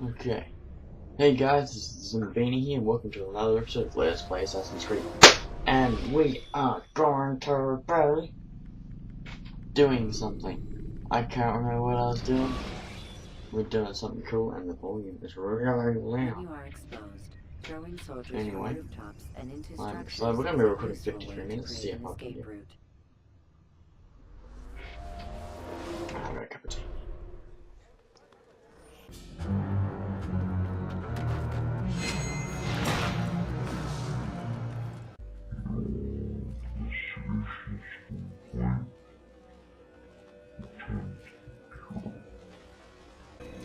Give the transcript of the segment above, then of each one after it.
Okay. Hey guys, this is Zimbani here, and welcome to another episode of Let's Play Assassin's Creed. And we are going to be doing something. I can't remember what I was doing. We're doing something cool, and the volume is really loud. You are exposed. Throwing soldiers from Anyway, rooftops and into I'm structures excited. We're going is to be a recording useful 53 way to minutes, see create if an I can escape do. route. I'll get a cup of tea.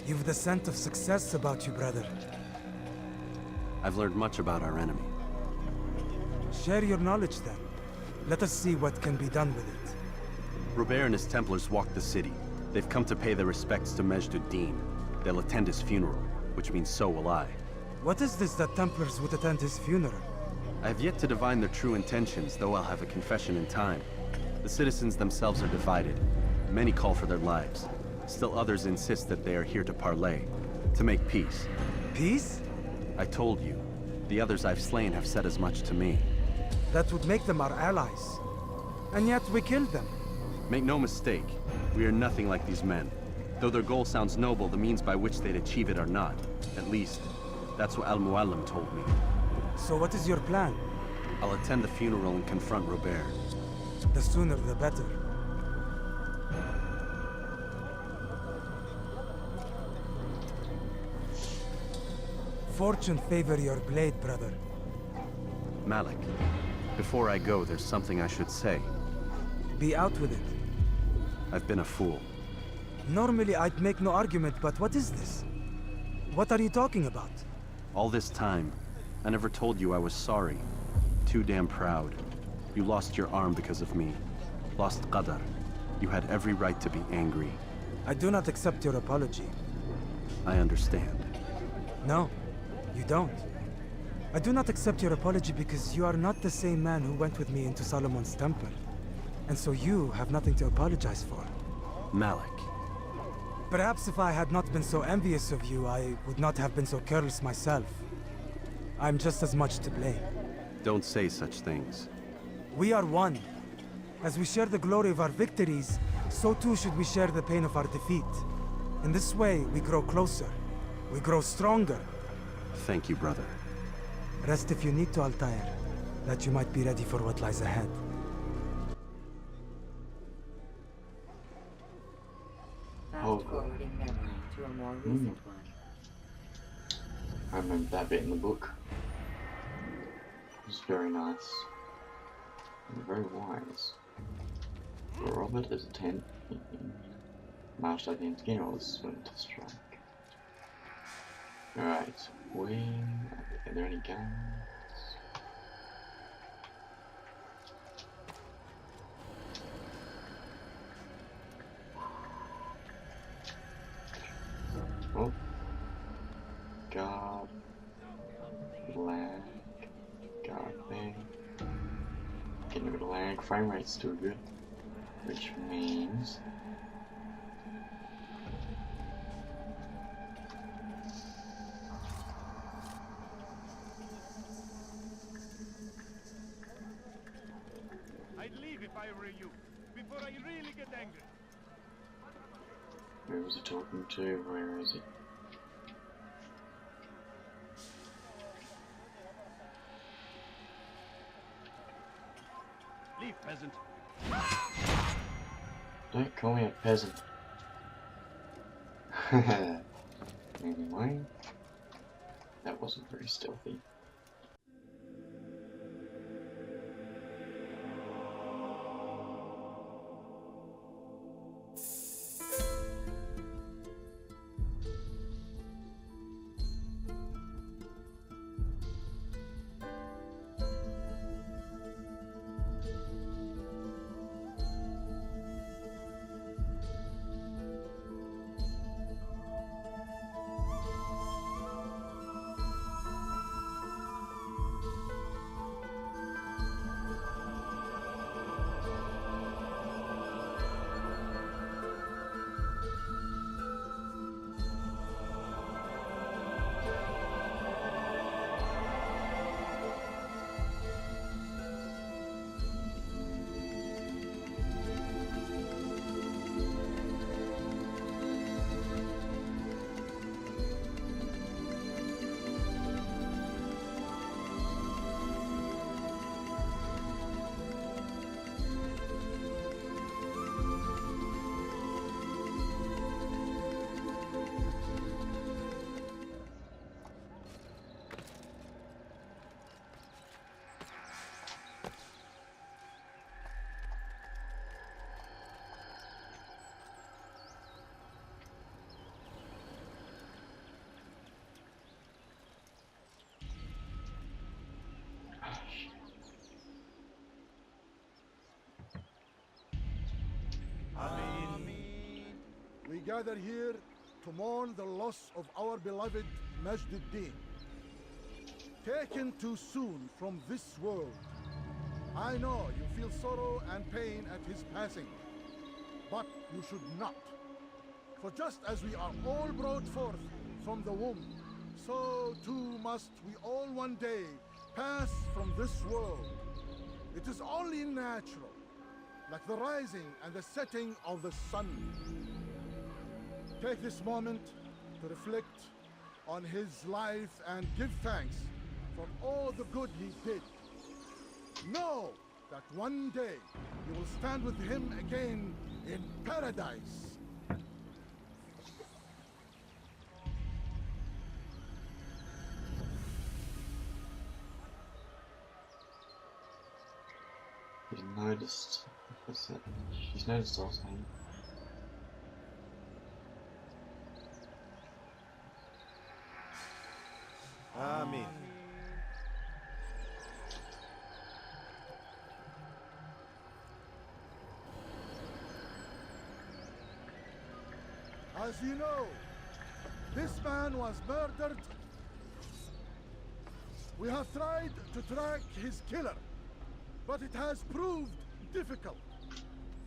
You've the scent of success about you, brother. I've learned much about our enemy. Share your knowledge then. Let us see what can be done with it. Robert and his Templars walked the city. They've come to pay their respects to Majd-ud-Din. They'll attend his funeral, which means so will I. What is this that Templars would attend his funeral? I have yet to divine their true intentions, though I'll have a confession in time. The citizens themselves are divided. Many call for their lives. Still others insist that they are here to parley, to make peace. Peace? I told you. The others I've slain have said as much to me. That would make them our allies. And yet we killed them. Make no mistake, we are nothing like these men. Though their goal sounds noble, the means by which they'd achieve it are not. At least, that's what Al-Mualim told me. So what is your plan? I'll attend the funeral and confront Robert. The sooner the better. Fortune favor your blade, brother. Malik, before I go, there's something I should say. Be out with it. I've been a fool. Normally I'd make no argument, but what is this? What are you talking about? All this time, I never told you I was sorry. Too damn proud. You lost your arm because of me. Lost Qadar. You had every right to be angry. I do not accept your apology. I understand. No, you don't. I do not accept your apology because you are not the same man who went with me into Solomon's temple. And so you have nothing to apologize for. Malik. Perhaps if I had not been so envious of you, I would not have been so careless myself. I'm just as much to blame. Don't say such things. We are one. As we share the glory of our victories, so too should we share the pain of our defeat. In this way, we grow closer. We grow stronger. Thank you, brother. Rest if you need to, Altair, that you might be ready for what lies ahead. Oh, Fast-forwarding memory to a more recent one. I remember that bit in the book. It was very nice. And very wise. Robert is a tent. Marched against generals went to strike. Alright, are there any guns? Oh. Guard. Lag. Guard thing. Getting a bit of lag. Frame rate's still good. Which means I'd leave if I were you, before I really get angry. where was he talking to? Where is he? Leave, peasant. Don't call me a peasant. Anyway, that wasn't very stealthy. gather here to mourn the loss of our beloved Majduddin. Taken too soon from this world. I know you feel sorrow and pain at his passing, but you should not. For just as we are all brought forth from the womb, so too must we all one day pass from this world. It is only natural, like the rising and the setting of the sun. Take this moment to reflect on his life and give thanks for all the good he did. Know that one day you will stand with him again in paradise. He's noticed. What's it? She's noticed also. Amen. As you know, this man was murdered. We have tried to track his killer, but it has proved difficult.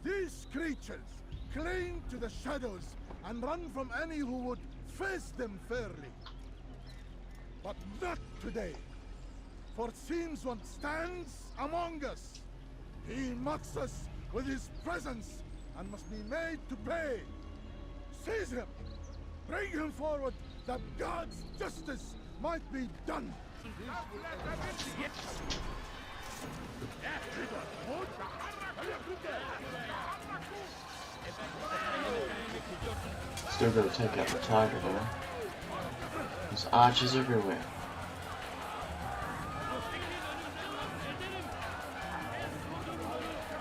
These creatures cling to the shadows and run from any who would face them fairly. But not today, for it seems one stands among us. He mocks us with his presence and must be made to pay. Seize him! Bring him forward that God's justice might be done! Still gotta take out the tiger though. There's archers everywhere.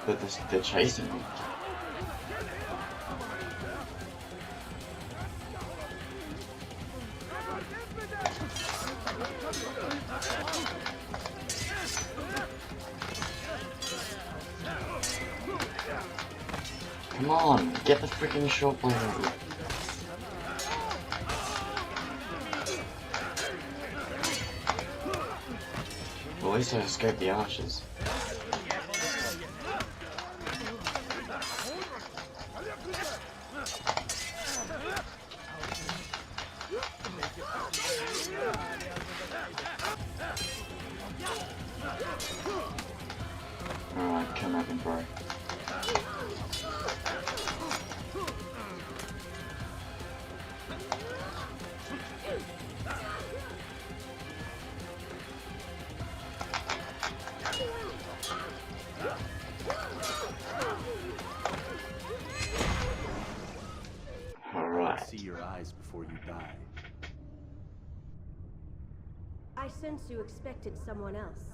But they're chasing me. Come on, get the freaking short blade out of it. Well, at least I escaped the archers. Alright, come up and bro. Alright. See your eyes before you die. I sense you expected someone else.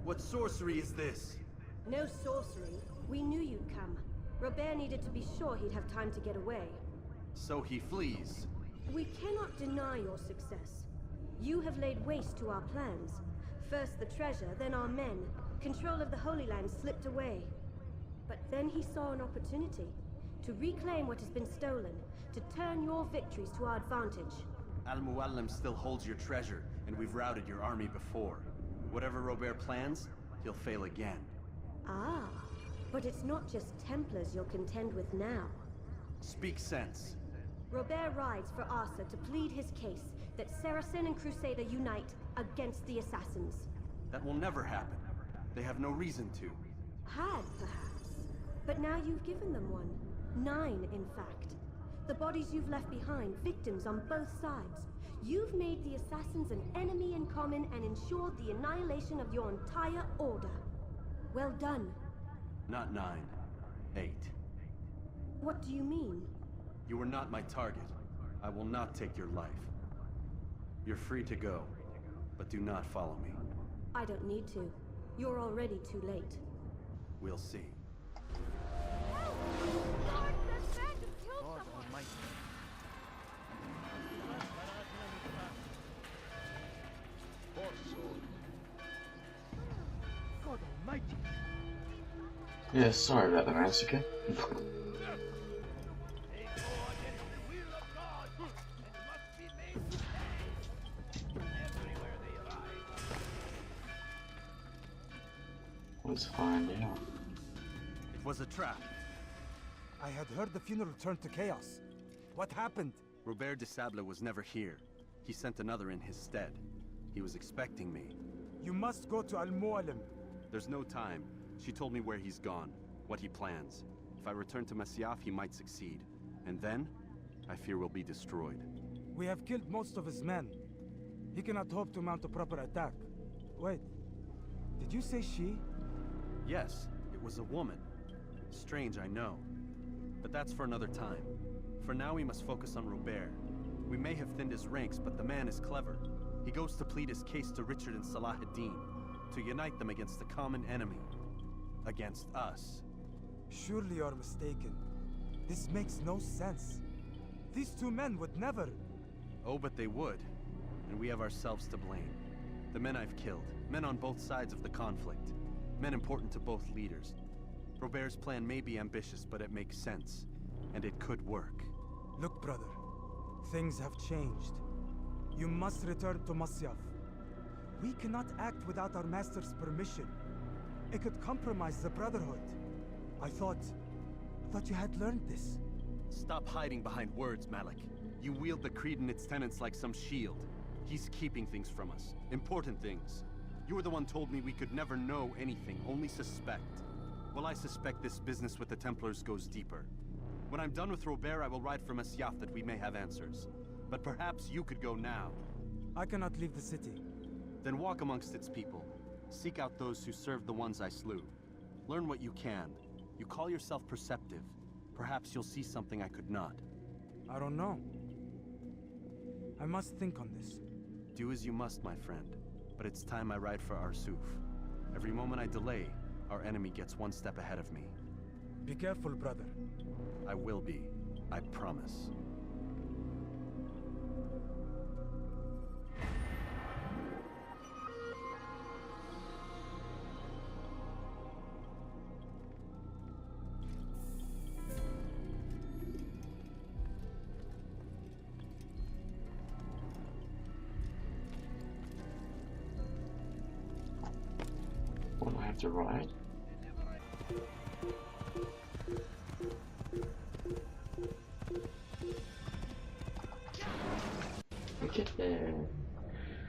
What sorcery is this? No sorcery. We knew you'd come. Robert needed to be sure he'd have time to get away. So he flees. We cannot deny your success. You have laid waste to our plans. First the treasure, then our men. Control of the Holy Land slipped away. But then he saw an opportunity to reclaim what has been stolen, to turn your victories to our advantage. Al-Muallim still holds your treasure, and we've routed your army before. Whatever Robert plans, he'll fail again. Ah, but it's not just Templars you'll contend with now. Speak sense. Robert rides for Asa to plead his case that Saracen and Crusader unite against the Assassins. That will never happen. They have no reason to. Had, perhaps. But now you've given them one. 9, in fact. The bodies you've left behind, victims on both sides. You've made the Assassins an enemy in common and ensured the annihilation of your entire order. Well done. Not 9. 8. What do you mean? You were not my target. I will not take your life. You're free to go, but do not follow me. I don't need to. You're already too late. We'll see. God almighty. God almighty. Yeah, sorry about the massacre. Let's find out. It was a trap. I had heard the funeral turned to chaos. What happened? Robert De Sable was never here. He sent another in his stead. He was expecting me. You must go to Al-Mu'alim. There's no time. She told me where he's gone, what he plans. If I return to Masyaf, he might succeed. And then, I fear we'll be destroyed. We have killed most of his men. He cannot hope to mount a proper attack. Wait, did you say she? Yes, it was a woman. Strange, I know. But that's for another time. For now, we must focus on Robert. We may have thinned his ranks, but the man is clever. He goes to plead his case to Richard and Salah ad-Din, to unite them against the common enemy. Against us. Surely you're mistaken. This makes no sense. These two men would never... Oh, but they would. And we have ourselves to blame. The men I've killed, men on both sides of the conflict. Men important to both leaders. Robert's plan may be ambitious, but it makes sense. And it could work. Look, brother. Things have changed. You must return to Masyaf. We cannot act without our master's permission. It could compromise the Brotherhood. I thought you had learned this. Stop hiding behind words, Malik. You wield the creed and its tenets like some shield. He's keeping things from us. Important things. You were the one told me we could never know anything, only suspect. Well, I suspect this business with the Templars goes deeper. When I'm done with Robert, I will ride for Masyaf that we may have answers. But perhaps you could go now. I cannot leave the city. Then walk amongst its people. Seek out those who served the ones I slew. Learn what you can. You call yourself perceptive. Perhaps you'll see something I could not. I don't know. I must think on this. Do as you must, my friend. But it's time I ride for Arsuf. Every moment I delay, our enemy gets one step ahead of me. Be careful, brother. I will be. I promise. What do I have to ride? Get there.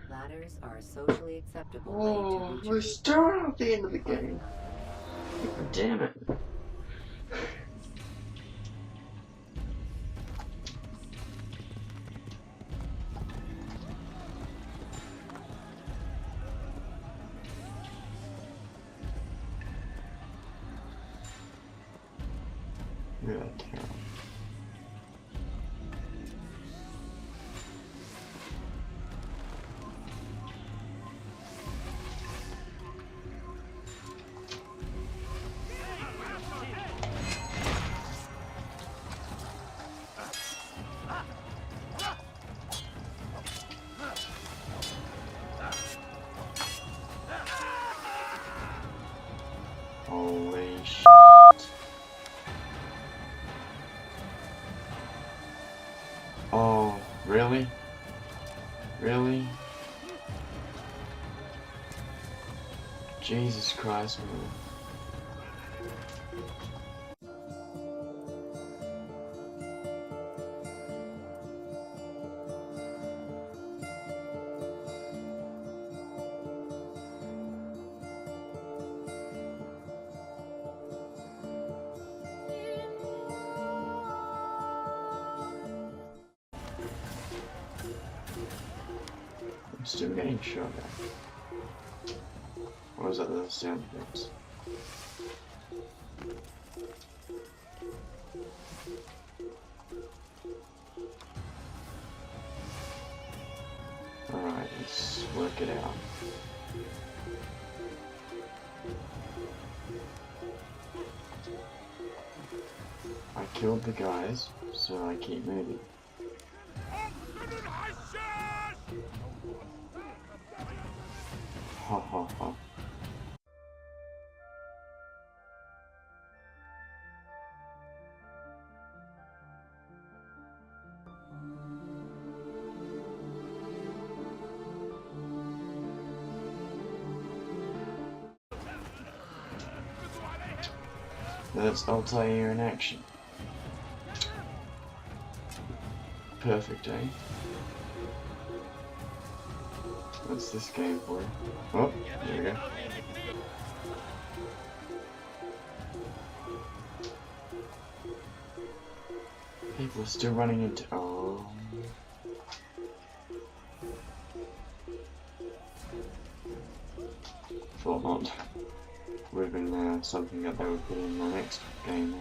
Ladders are a socially acceptable way Oh, to reach we're a still at the end of the game. Damn it. Yeah, terrible. Holy shit. Oh, really? Really? Jesus Christ, man. I'm still getting shot at. Or was that the sound effects? Alright, let's work it out. I killed the guys, so I keep moving. Ha ha ha. That's Altair in action. Perfect, eh? What's this game for? Oh, there we go. People are still running into. Oh. Thought not. Would have been something that they would put in the next game.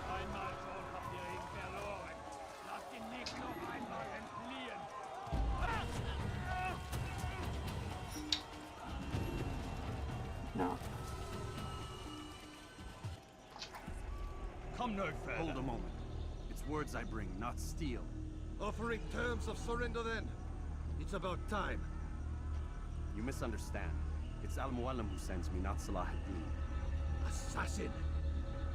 Einmal schon habt ihr ihn verloren. Lasst ihn nicht noch einmal entfliehen. No. Come no further. Hold a moment. It's words I bring, not steel. Offering terms of surrender then. It's about time. You misunderstand. It's Al-Mualim who sends me, not Salah ad-Din. Assassin!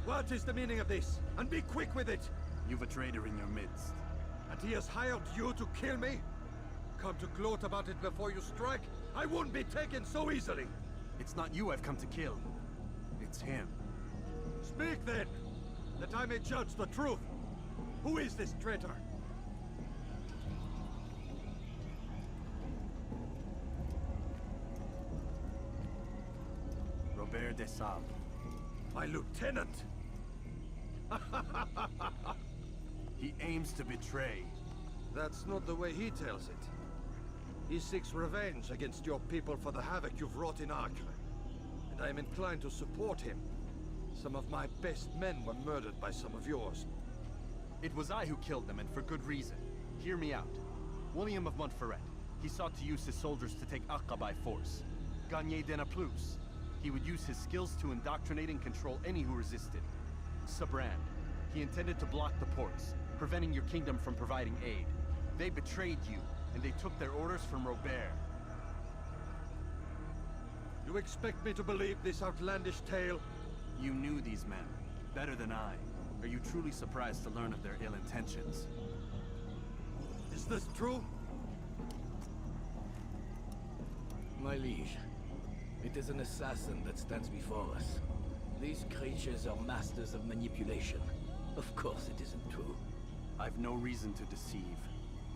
What is the meaning of this? And be quick with it! You've a traitor in your midst. And he has hired you to kill me? Come to gloat about it before you strike? I won't be taken so easily! It's not you I've come to kill. It's him. Speak then, that I may judge the truth. Who is this traitor? Robert De Sable. My lieutenant! He aims to betray. That's not the way he tells it. He seeks revenge against your people for the havoc you've wrought in Acre. And I am inclined to support him. Some of my best men were murdered by some of yours. It was I who killed them, and for good reason. Hear me out. William of Montferrat. He sought to use his soldiers to take Acre by force. Gagné de Naplouse. He would use his skills to indoctrinate and control any who resisted. Sabrand. He intended to block the ports, preventing your kingdom from providing aid. They betrayed you, and they took their orders from Robert. You expect me to believe this outlandish tale? You knew these men, better than I. Are you truly surprised to learn of their ill intentions? Is this true? My liege, it is an assassin that stands before us. These creatures are masters of manipulation. Of course it isn't true. I've no reason to deceive.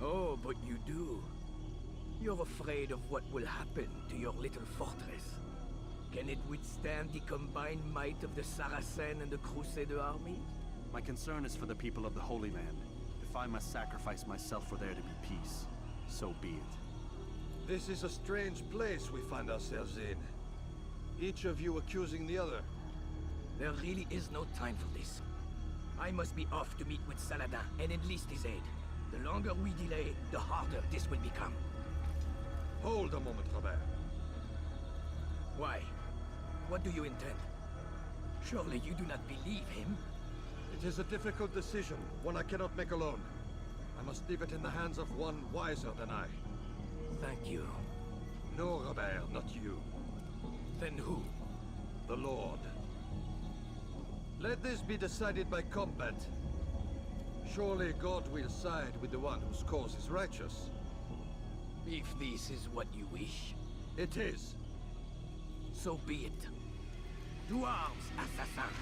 Oh, but you do. You're afraid of what will happen to your little fortress. Can it withstand the combined might of the Saracen and the Crusader army? My concern is for the people of the Holy Land. If I must sacrifice myself for there to be peace, so be it. This is a strange place we find ourselves in. Each of you accusing the other. There really is no time for this. I must be off to meet with Saladin and enlist his aid. The longer we delay, the harder this will become. Hold a moment, Robert. Why? What do you intend? Surely you do not believe him? It is a difficult decision, one I cannot make alone. I must leave it in the hands of one wiser than I. Thank you. No, Robert, not you. Then who? The Lord. Let this be decided by combat. Surely God will side with the one whose cause is righteous. If this is what you wish, It is. so be it. To arms, assassin!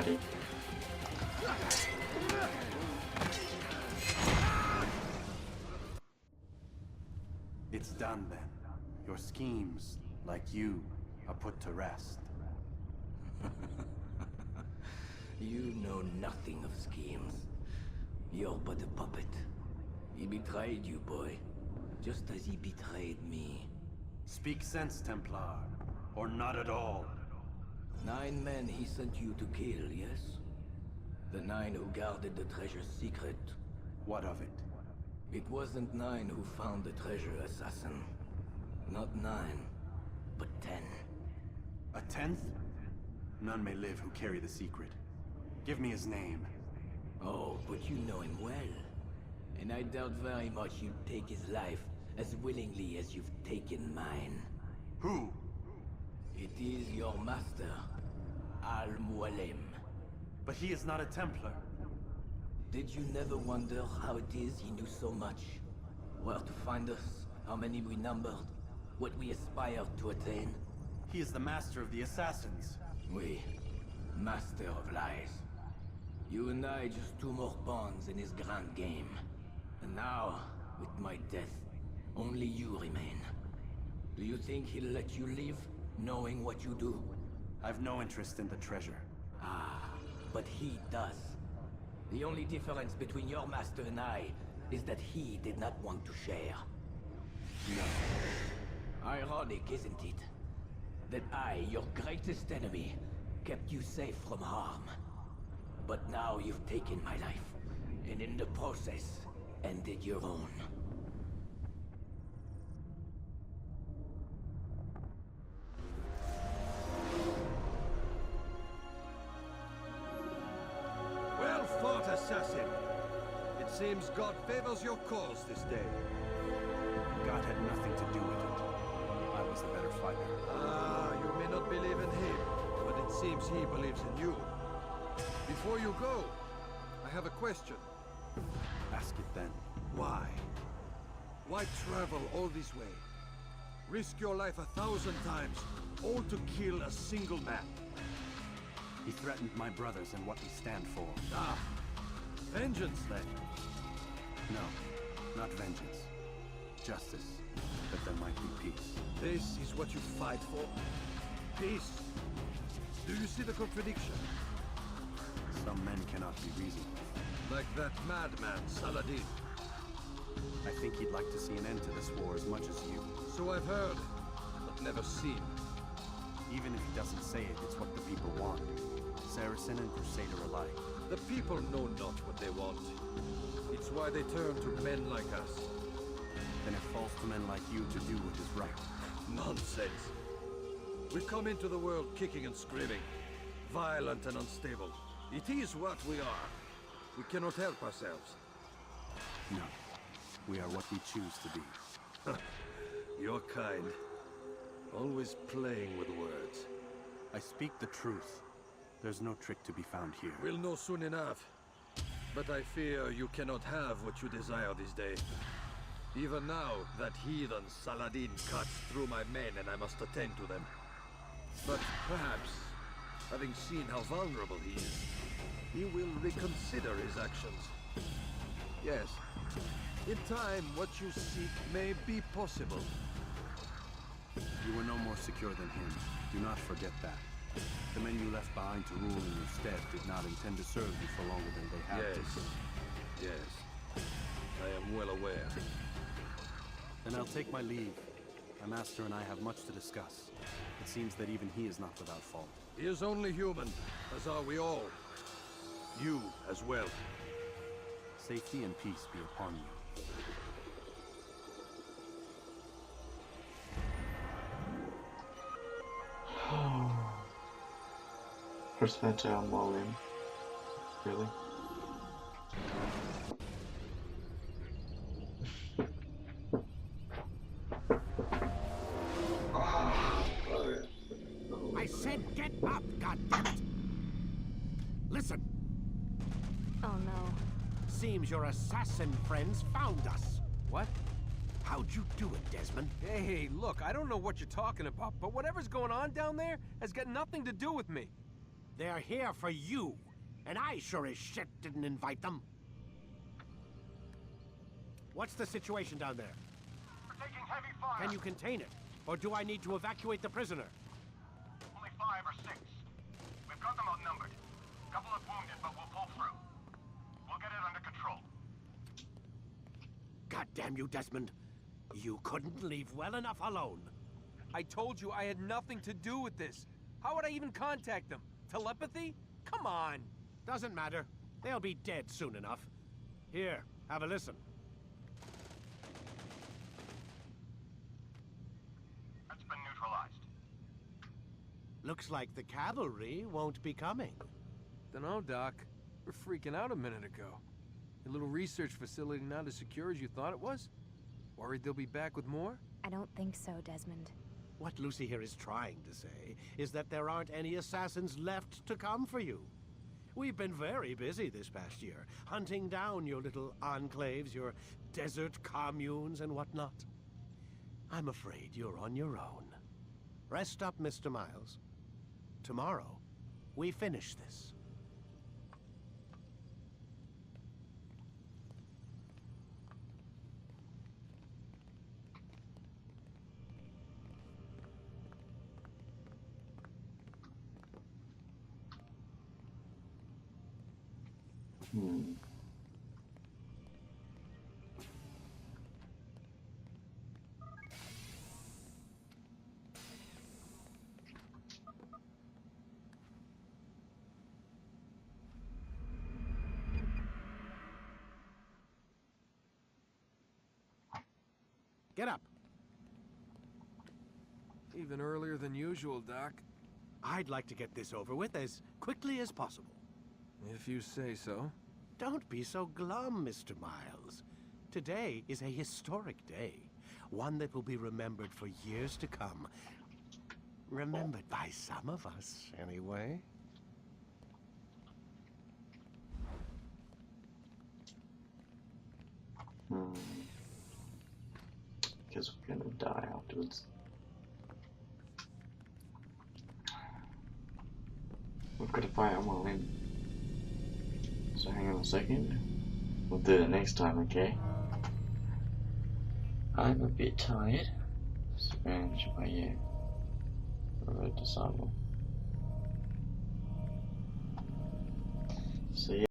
already. It's done then. Your schemes, like you, are put to rest. You know nothing of schemes. You're but a puppet. He betrayed you, boy. Just as he betrayed me. Speak sense, Templar. Or not at all. 9 men he sent you to kill, yes? The 9 who guarded the treasure's secret. What of it? It wasn't 9 who found the treasure, assassin. Not 9, but 10. A 10th? None may live who carry the secret. Give me his name. Oh, but you know him well. And I doubt very much you'd take his life as willingly as you've taken mine. Who? It is your master, Al-Mualim. But he is not a Templar. Did you never wonder how it is he knew so much? Where to find us, how many we numbered, what we aspired to attain? He is the master of the assassins. We, master of lies. You and I just 2 more pawns in his grand game. And now, with my death, only you remain. Do you think he'll let you live, knowing what you do? I've no interest in the treasure. Ah, but he does. The only difference between your master and I is that he did not want to share. No. Ironic, isn't it? That I, your greatest enemy, kept you safe from harm. But now you've taken my life, and in the process, ended your own. Well fought, assassin. It seems God favors your cause this day. God had nothing to do with it. I was the better fighter. Ah, you may not believe in him, but it seems he believes in you. Before you go, I have a question. Ask it then. Why? Why travel all this way? Risk your life 1,000 times, all to kill a single man. He threatened my brothers and what we stand for. Ah, vengeance then. No, not vengeance. Justice, that there might be peace. This is what you fight for? Peace? Do you see the contradiction? Some men cannot be reasoned with. Like that madman, Saladin. I think he'd like to see an end to this war as much as you. So I've heard, but never seen. Even if he doesn't say it, it's what the people want. Saracen and Crusader alike. The people know not what they want. It's why they turn to men like us. Then it falls to men like you to do what is right. Nonsense. We come into the world kicking and screaming, violent and unstable. It is what we are. We cannot help ourselves. No. We are what we choose to be. Your kind. Always playing with words. I speak the truth. There's no trick to be found here. We'll know soon enough. But I fear you cannot have what you desire this day. Even now, that heathen Saladin cuts through my men and I must attend to them. But perhaps, having seen how vulnerable he is, he will reconsider his actions. Yes, in time, what you seek may be possible. You were no more secure than him. Do not forget that. The men you left behind to rule in your stead did not intend to serve you for longer than they had to. Yes. I am well aware. Then I'll take my leave. My master and I have much to discuss. It seems that even he is not without fault. He is only human, as are we all. You as well. Safety and peace be upon you. Percent on volume. Really? I said get up, goddammit! Listen, Oh no. seems your assassin friends found us. What? How'd you do it, Desmond? Hey, look, I don't know what you're talking about, but whatever's going on down there has got nothing to do with me. They're here for you, and I sure as shit didn't invite them. What's the situation down there? We're taking heavy fire. Can you contain it? Or do I need to evacuate the prisoner? Only 5 or 6. We've got them outnumbered. A couple of wounded, but we'll pull through. We'll get it under control. God damn you, Desmond. You couldn't leave well enough alone. I told you I had nothing to do with this. How would I even contact them? Telepathy? Come on. Doesn't matter. They'll be dead soon enough. Here, have a listen. That's been neutralized. Looks like the cavalry won't be coming. Dunno, Doc. We're freaking out a minute ago. Your little research facility not as secure as you thought it was? Worried they'll be back with more? I don't think so, Desmond. What Lucy here is trying to say is that there aren't any assassins left to come for you. We've been very busy this past year, hunting down your little enclaves, your desert communes and whatnot. I'm afraid you're on your own. Rest up, Mr. Miles. Tomorrow, we finish this. Get up. Even earlier than usual, Doc. I'd like to get this over with as quickly as possible. If you say so. Don't be so glum, Mr. Miles. Today is a historic day. One that will be remembered for years to come. Remembered by some of us, anyway. Because we're gonna die afterwards. We've got to fight them all in. So hang on a second. We'll do it next time, okay? I'm a bit tired. Spanish by you. Robert De Sable. So yeah.